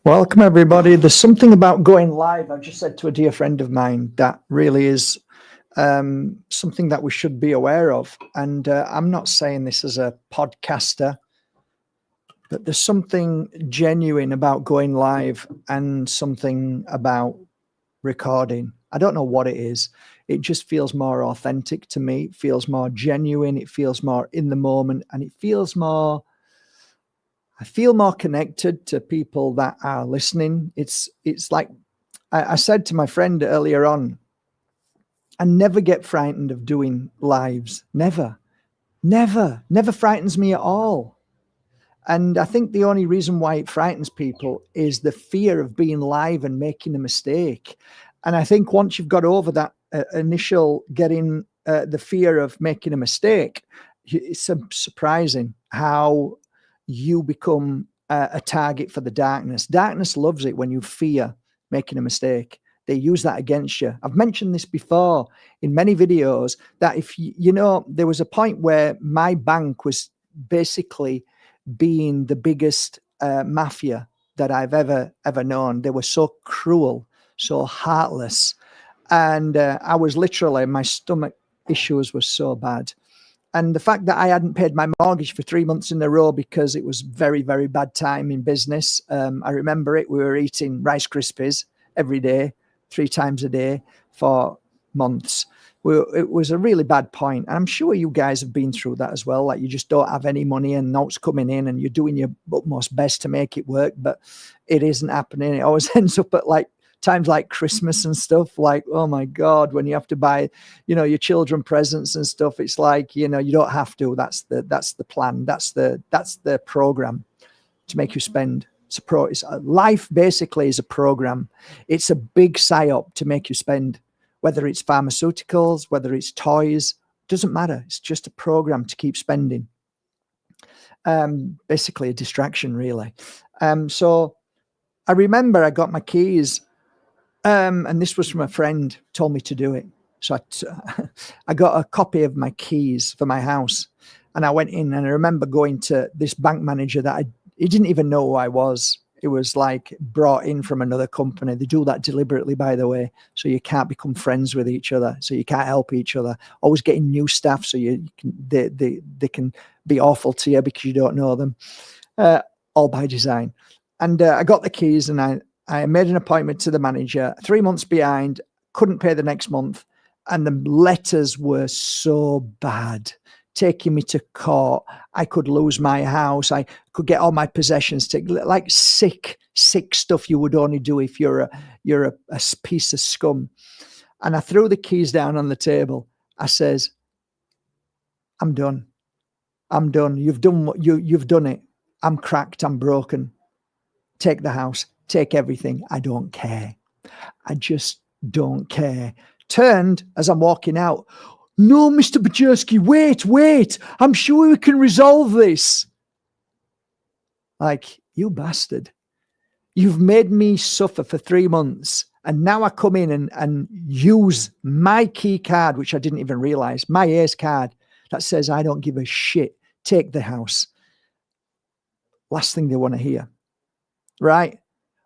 Welcome, everybody. There's something about going live. I've just said to a dear friend of mine that really is something that we should be aware of. And I'm not saying this as a podcaster, but there's something genuine about going live and something about recording. I don't know what it is. It just feels more authentic to me. It feels more genuine. It feels more in the moment, and it feels more. I feel more connected to people that are listening. It's like I said to my friend earlier on, I never get frightened of doing lives. Never, never frightens me at all. And I think the only reason why it frightens people is the fear of being live and making a mistake. And I think once you've got over that initial getting the fear of making a mistake, it's surprising how you become a target for the darkness. Darkness loves it when you fear making a mistake. They use that against you. I've mentioned this before in many videos that if there was a point where my bank was basically being the biggest mafia that I've ever known. They were so cruel, so heartless, and I was literally, my stomach issues were so bad. And the fact that I hadn't paid my mortgage for 3 months in a row because it was very, very bad time in business. I remember it. We were eating Rice Krispies every day, 3 times a day for months. It was a really bad point. And I'm sure you guys have been through that as well. Like you just don't have any money and notes coming in and you're doing your utmost best to make it work, but it isn't happening. It always ends up at like times like Christmas and stuff, like, oh my God, when you have to buy, your children presents and stuff, it's like, you don't have to. That's the plan. That's the program to make you spend. Life basically is a program. It's a big psyop to make you spend, whether it's pharmaceuticals, whether it's toys, doesn't matter. It's just a program to keep spending. Basically a distraction, really. So I remember I got my keys. And this was from a friend, told me to do it. So I got a copy of my keys for my house, and I went in, and I remember going to this bank manager that he didn't even know who I was. It was like brought in from another company. They do that deliberately, by the way, so you can't become friends with each other, so you can't help each other. Always getting new staff, so they can be awful to you because you don't know them, all by design. And I got the keys, and I made an appointment to the manager, 3 months behind, couldn't pay the next month. And the letters were so bad, taking me to court. I could lose my house. I could get all my possessions taken, like sick stuff you would only do if you're a piece of scum. And I threw the keys down on the table. I says, I'm done. You've done it. I'm cracked. I'm broken. Take the house. Take everything. I don't care. I just don't care. Turned as I'm walking out. No, Mr. Bajerski, wait. I'm sure we can resolve this. Like, you bastard. You've made me suffer for 3 months. And now I come in and use my key card, which I didn't even realize, my Ace card that says, I don't give a shit. Take the house. Last thing they want to hear. Right?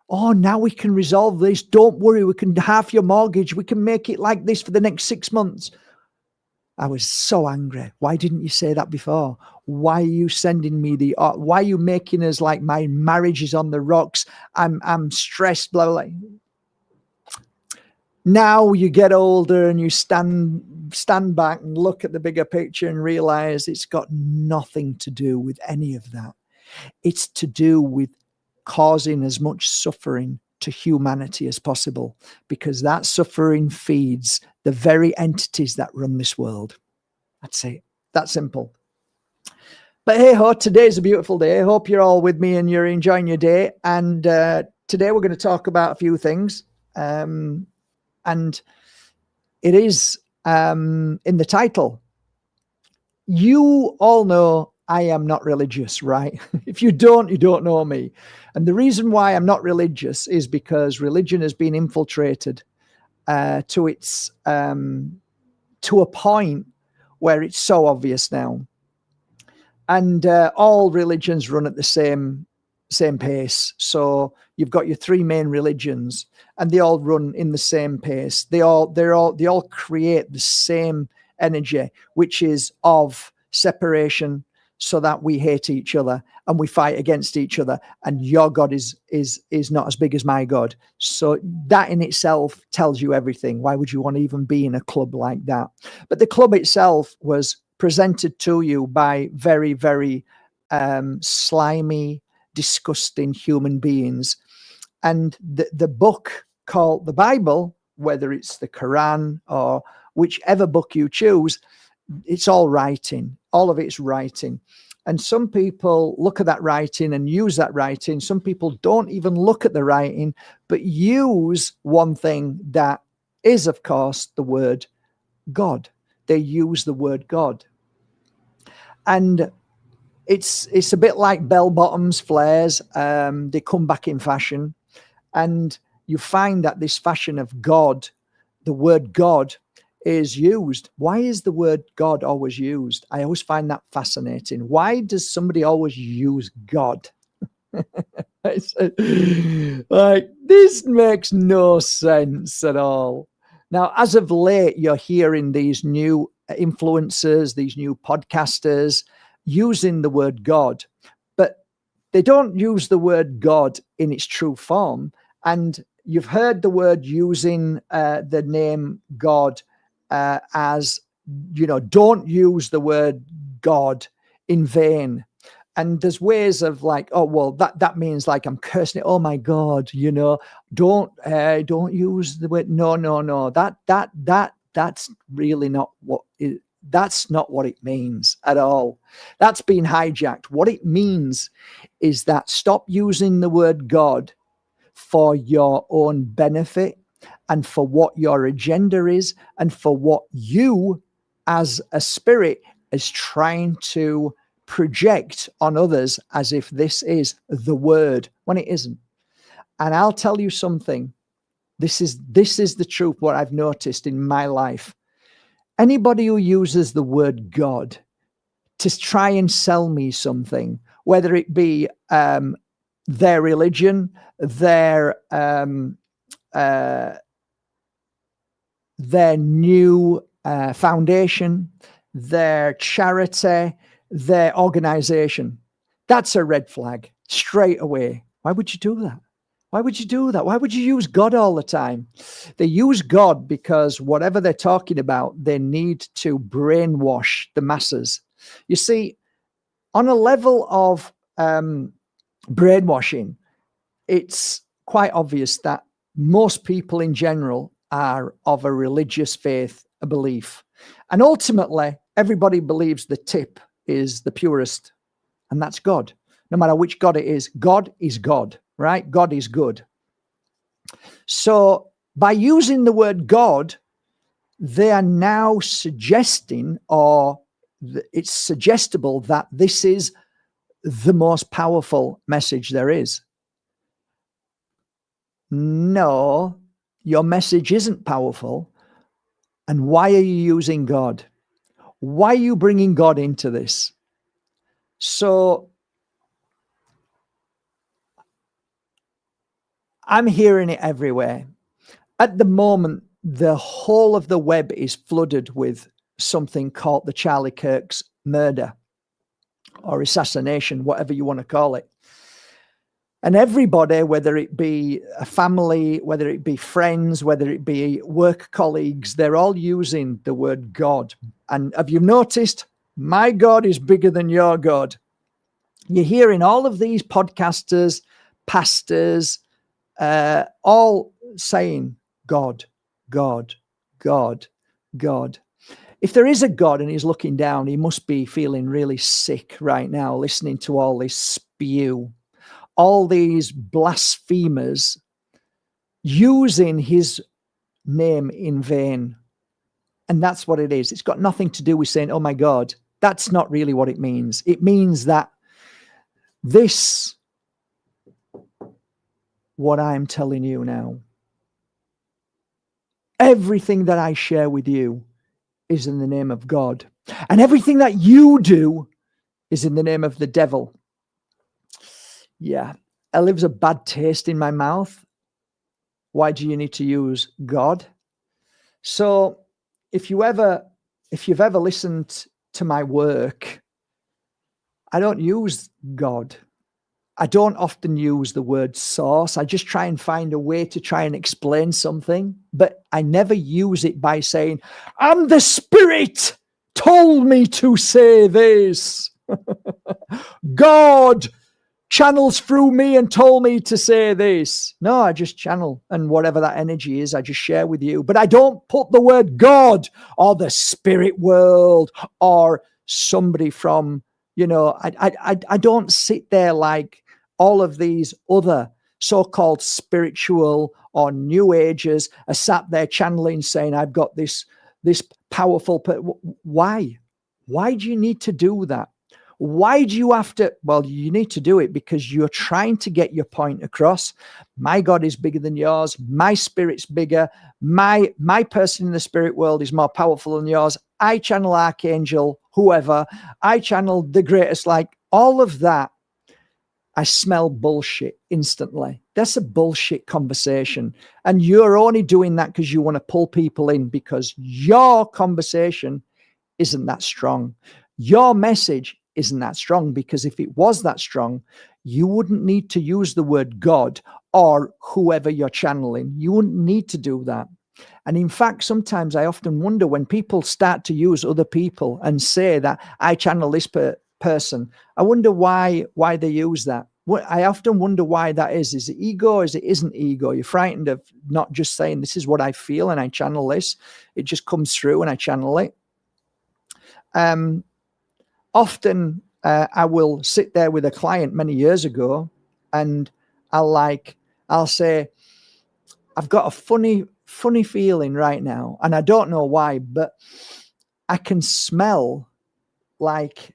Oh, now we can resolve this. Don't worry, we can half your mortgage. We can make it like this for the next 6 months. I was so angry. Why didn't you say that before? Why are you sending me why are you making us like my marriage is on the rocks? I'm stressed, blah, blah, blah. Now you get older and you stand back and look at the bigger picture and realize it's got nothing to do with any of that. It's to do with causing as much suffering to humanity as possible, because that suffering feeds the very entities that run this world. That's it. That simple. But hey ho, today's a beautiful day. I hope you're all with me and you're enjoying your day. And today we're going to talk about a few things. And it is in the title. You all know I am not religious, right? If you don't know me. And the reason why I'm not religious is because religion has been infiltrated to a point where it's so obvious now. And all religions run at the same same pace. So you've got your three main religions, and they all run in the same pace. They all create the same energy, which is of separation, so that we hate each other and we fight against each other. And your God is not as big as my God. So that in itself tells you everything. Why would you want to even be in a club like that? But the club itself was presented to you by very, very slimy, disgusting human beings. And the book called the Bible, whether it's the Quran or whichever book you choose, it's all writing. All of it's writing. And some people look at that writing and use that writing. Some people don't even look at the writing, but use one thing that is, of course, the word God. They use the word God. And it's a bit like bell bottoms, flares. They come back in fashion. And you find that this fashion of God, the word God, is used. Why is the word God always used? I always find that fascinating. Why does somebody always use God? Like, this makes no sense at all. Now, as of late, you're hearing these new influencers, these new podcasters using the word God, but they don't use the word God in its true form. And you've heard the word using the name God as, don't use the word God in vain. And there's ways of like, oh, well, that means like I'm cursing it. Oh my God, don't use the word. No. That's really not what it, that's not what it means at all. That's been hijacked. What it means is that stop using the word God for your own benefit and for what your agenda is and for what you as a spirit is trying to project on others as if this is the word when it isn't. And I'll tell you something. This is the truth, what I've noticed in my life. Anybody who uses the word God to try and sell me something, whether it be their religion, their new foundation, their charity, their organization, that's a red flag straight away. Why would you do that? Why would you do that? Why would you use God all the time? They use God because whatever they're talking about, they need to brainwash the masses. You see, on a level of brainwashing, it's quite obvious that most people in general are of a religious faith, a belief. And ultimately, everybody believes the tip is the purest, and that's God. No matter which God it is God, right? God is good. So by using the word God, they are now suggesting, or it's suggestible, that this is the most powerful message there is. No, your message isn't powerful. And why are you using God? Why are you bringing God into this? So I'm hearing it everywhere. At the moment, the whole of the web is flooded with something called the Charlie Kirk's murder or assassination, whatever you want to call it. And everybody, whether it be a family, whether it be friends, whether it be work colleagues, they're all using the word God. And have you noticed? My God is bigger than your God. You're hearing all of these podcasters, pastors, all saying God, God, God, God. If there is a God and he's looking down, he must be feeling really sick right now, listening to all this spew, all these blasphemers using his name in vain. And that's what it is. It's got nothing to do with saying, oh my God. That's not really what it means. It means that this, what I'm telling you now, everything that I share with you is in the name of God. And everything that you do is in the name of the devil. Yeah, it leaves a bad taste in my mouth. Why do you need to use God? So if you've ever listened to my work, I don't use God. I don't often use the word source. I just try and find a way to try and explain something, but I never use it by saying, "And the Spirit told me to say this." God channels through me and told me to say this. No, I just channel, and whatever that energy is, I just share with you. But I don't put the word God or the spirit world or somebody from, I don't sit there like all of these other so-called spiritual or new agers are sat there channeling, saying, "I've got this powerful." Why? Why do you need to do that? Why do you have to? Well, you need to do it because you're trying to get your point across. My God is bigger than yours. My spirit's bigger. My person in the spirit world is more powerful than yours. I channel Archangel, whoever. I channel the greatest, like all of that. I smell bullshit instantly. That's a bullshit conversation. And you're only doing that because you want to pull people in, because your conversation isn't that strong. Your message isn't that strong, because if it was that strong, you wouldn't need to use the word God or whoever you're channeling. You wouldn't need to do that. And in fact, sometimes I often wonder when people start to use other people and say that I channel this person, I wonder why they use that. I often wonder why that is. Is it ego? Is it isn't ego? You're frightened of not just saying, "This is what I feel and I channel this." It just comes through and I channel it. Often I will sit there with a client many years ago, and I'll say, "I've got a funny feeling right now, and I don't know why, but I can smell like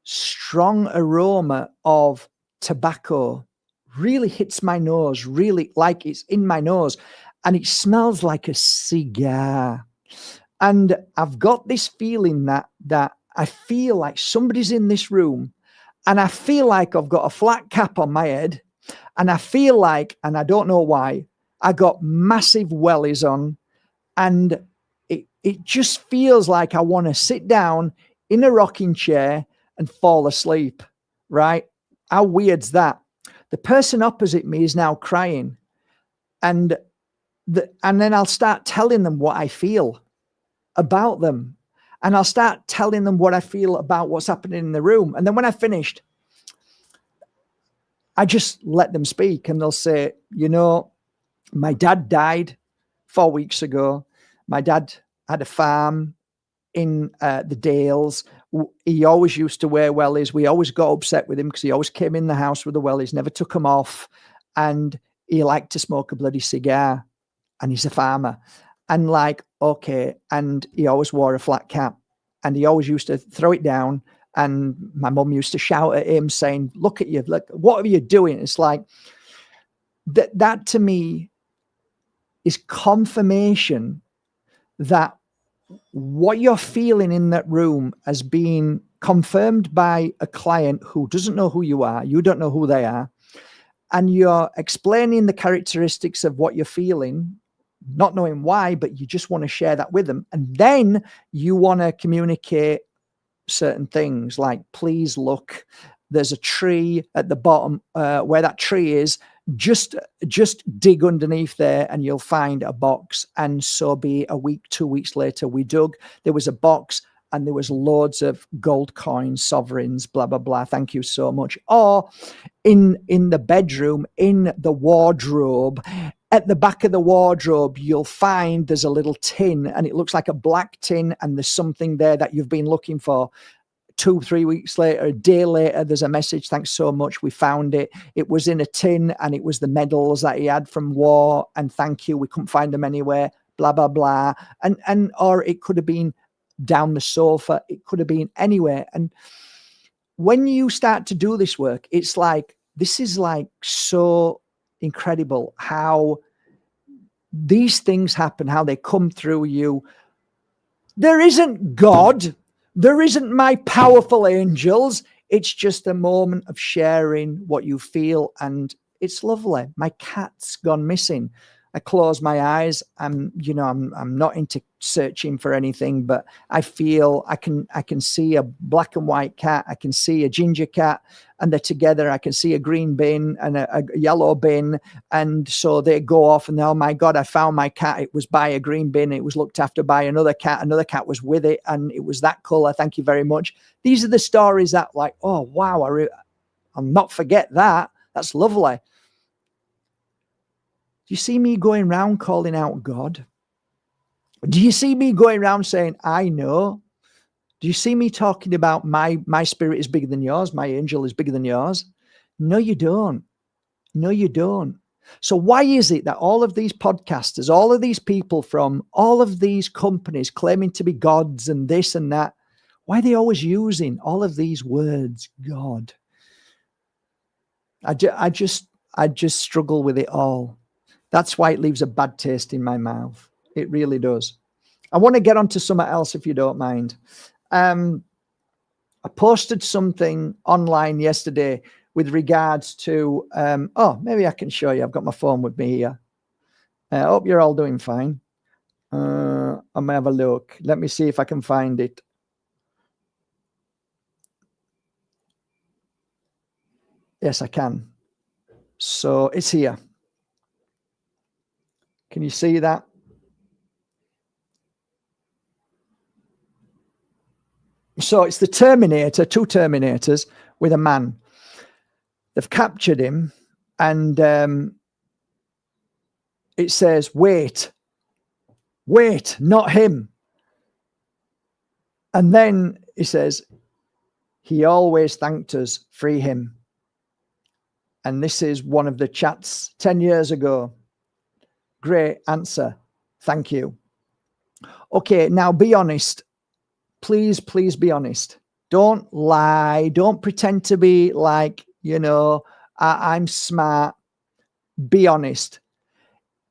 strong aroma of tobacco really hits my nose, really like it's in my nose, and it smells like a cigar." And I've got this feeling that I feel like somebody's in this room, and I feel like I've got a flat cap on my head, and I feel like, and I don't know why, I got massive wellies on, and it just feels like I want to sit down in a rocking chair and fall asleep, right? How weird's that? The person opposite me is now crying, and then I'll start telling them what I feel about them. And I'll start telling them what I feel about what's happening in the room. And then when I finished, I just let them speak, and they'll say, "My dad died 4 weeks ago. My dad had a farm in the Dales. He always used to wear wellies. We always got upset with him because he always came in the house with the wellies, never took them off. And he liked to smoke a bloody cigar. And he's a farmer." And like, okay. And he always wore a flat cap, and he always used to throw it down. And my mum used to shout at him saying, "Look at you, look, what are you doing?" It's like that to me is confirmation that what you're feeling in that room has been confirmed by a client who doesn't know who you are. You don't know who they are. And you're explaining the characteristics of what you're feeling, not knowing why, but you just want to share that with them. And then you want to communicate certain things like, "Please look, there's a tree at the bottom where that tree is. Just dig underneath there and you'll find a box." And so be a week, 2 weeks later, we dug. There was a box and there was loads of gold coins, sovereigns, blah, blah, blah. Thank you so much. Or in the bedroom, in the wardrobe, at the back of the wardrobe, you'll find there's a little tin, and it looks like a black tin, and there's something there that you've been looking for. 2-3 weeks later, a day later, there's a message: "Thanks so much, we found it. It was in a tin, and it was the medals that he had from war, and thank you, we couldn't find them anywhere, blah, blah, blah." And or it could have been down the sofa, it could have been anywhere. And when you start to do this work, it's like, this is like so incredible how these things happen, how they come through you. There isn't God. There isn't my powerful angels. It's just a moment of sharing what you feel, and it's lovely. My cat's gone missing. I close my eyes. I'm not into searching for anything, but I feel I can see a black and white cat. I can see a ginger cat, and they're together. I can see a green bin and a yellow bin. And so they go off and, oh my God, I found my cat. It was by a green bin. It was looked after by another cat. Another cat was with it, and it was that color. Thank you very much. These are the stories that, like, oh, wow, I'll not forget that. That's lovely. Do you see me going around calling out God? Do you see me going around saying, I know? Do you see me talking about my spirit is bigger than yours? My angel is bigger than yours? No, you don't. No, you don't. So why is it that all of these podcasters, all of these people from all of these companies claiming to be gods and this and that, why are they always using all of these words, God? I just struggle with it all. That's why it leaves a bad taste in my mouth. It really does. I want to get on to something else, if you don't mind. I posted something online yesterday with regards to, maybe I can show you. I've got my phone with me here. I hope you're all doing fine. I'm going to have a look. Let me see if I can find it. Yes, I can. So it's here. Can you see that? So it's the Terminator, two Terminators with a man. They've captured him, and it says, wait, not him. And then he says, he always thanked us, free him. And this is one of the chats 10 years ago. Great answer. Thank you. Okay, now be honest. Please be honest. Don't lie. Don't pretend to be like, I'm smart. Be honest.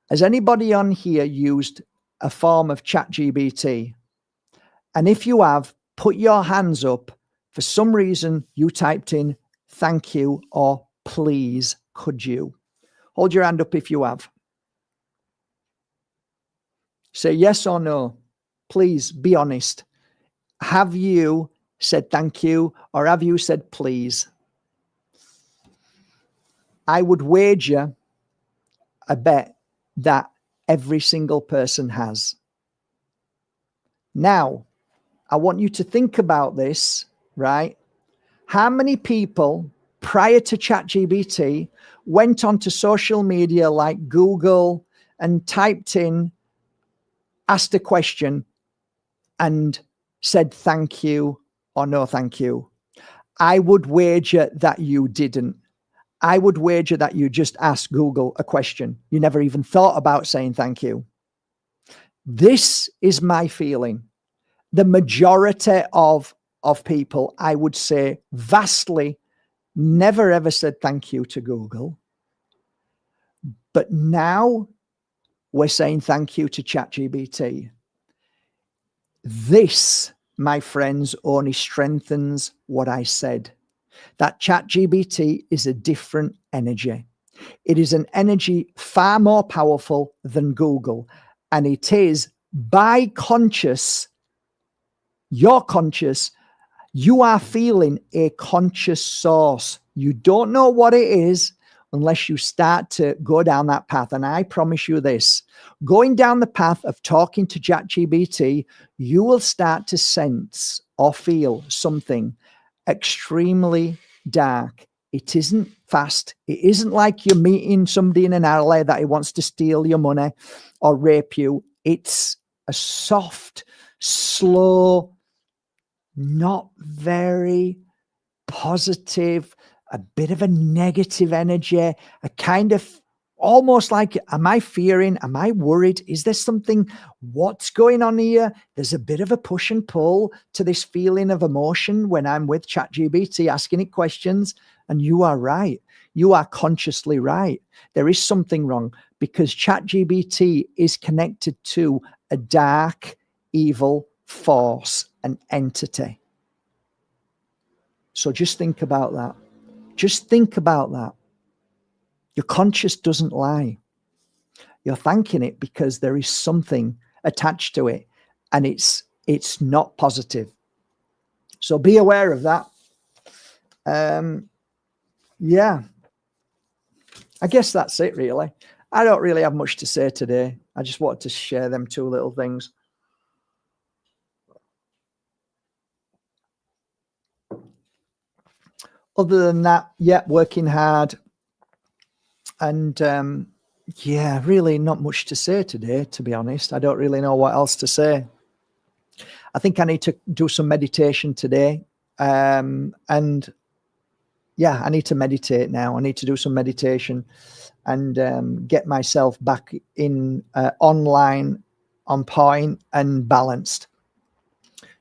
Has anybody on here used a form of ChatGPT? And if you have, put your hands up. For some reason, you typed in thank you or please, could you? Hold your hand up if you have. Say yes or no. Please be honest. Have you said thank you or have you said please? I would wager a bet that every single person has. Now, I want you to think about this, right? How many people prior to ChatGPT went onto social media like Google and typed in, asked a question and said thank you or no thank you? I would wager that you didn't. I would wager that you just asked Google a question. You never even thought about saying thank you. This is my feeling. The majority of people, I would say vastly, never ever said thank you to Google. But now we're saying thank you to ChatGPT. This, my friends, only strengthens what I said. That ChatGPT is a different energy. It is an energy far more powerful than Google. And it is by conscious, you're conscious, you are feeling a conscious source. You don't know what it is unless you start to go down that path. And I promise you this, going down the path of talking to ChatGPT, you will start to sense or feel something extremely dark. It isn't fast. It isn't like you're meeting somebody in an alley that he wants to steal your money or rape you. It's a soft, slow, not very positive, a bit of a negative energy, a kind of almost like, am I fearing? Am I worried? Is there something? What's going on here? There's a bit of a push and pull to this feeling of emotion when I'm with ChatGPT asking it questions. And you are right. You are consciously right. There is something wrong because ChatGPT is connected to a dark, evil force, an entity. So just think about that. Just think about that. Your conscious doesn't lie. You're thanking it because there is something attached to it, and it's not positive. So be aware of that. Yeah, I guess that's it, really. I don't really have much to say today. I just wanted to share them two little things. Other than that, yeah, working hard. And yeah, really not much to say today, to be honest. I don't really know what else to say. I think I need to do some meditation today. And yeah, I need to meditate now. I need to do some meditation and get myself back in online, on point and balanced.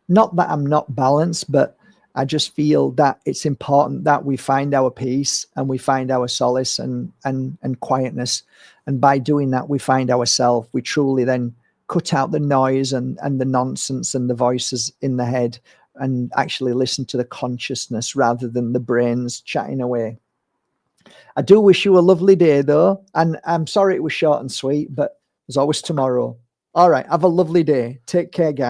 Not that I'm not balanced, but I just feel that it's important that we find our peace and we find our solace and quietness. And by doing that, we find ourselves. We truly then cut out the noise and the nonsense and the voices in the head and actually listen to the consciousness rather than the brains chatting away. I do wish you a lovely day, though. And I'm sorry it was short and sweet, but there's always tomorrow. All right. Have a lovely day. Take care, guys.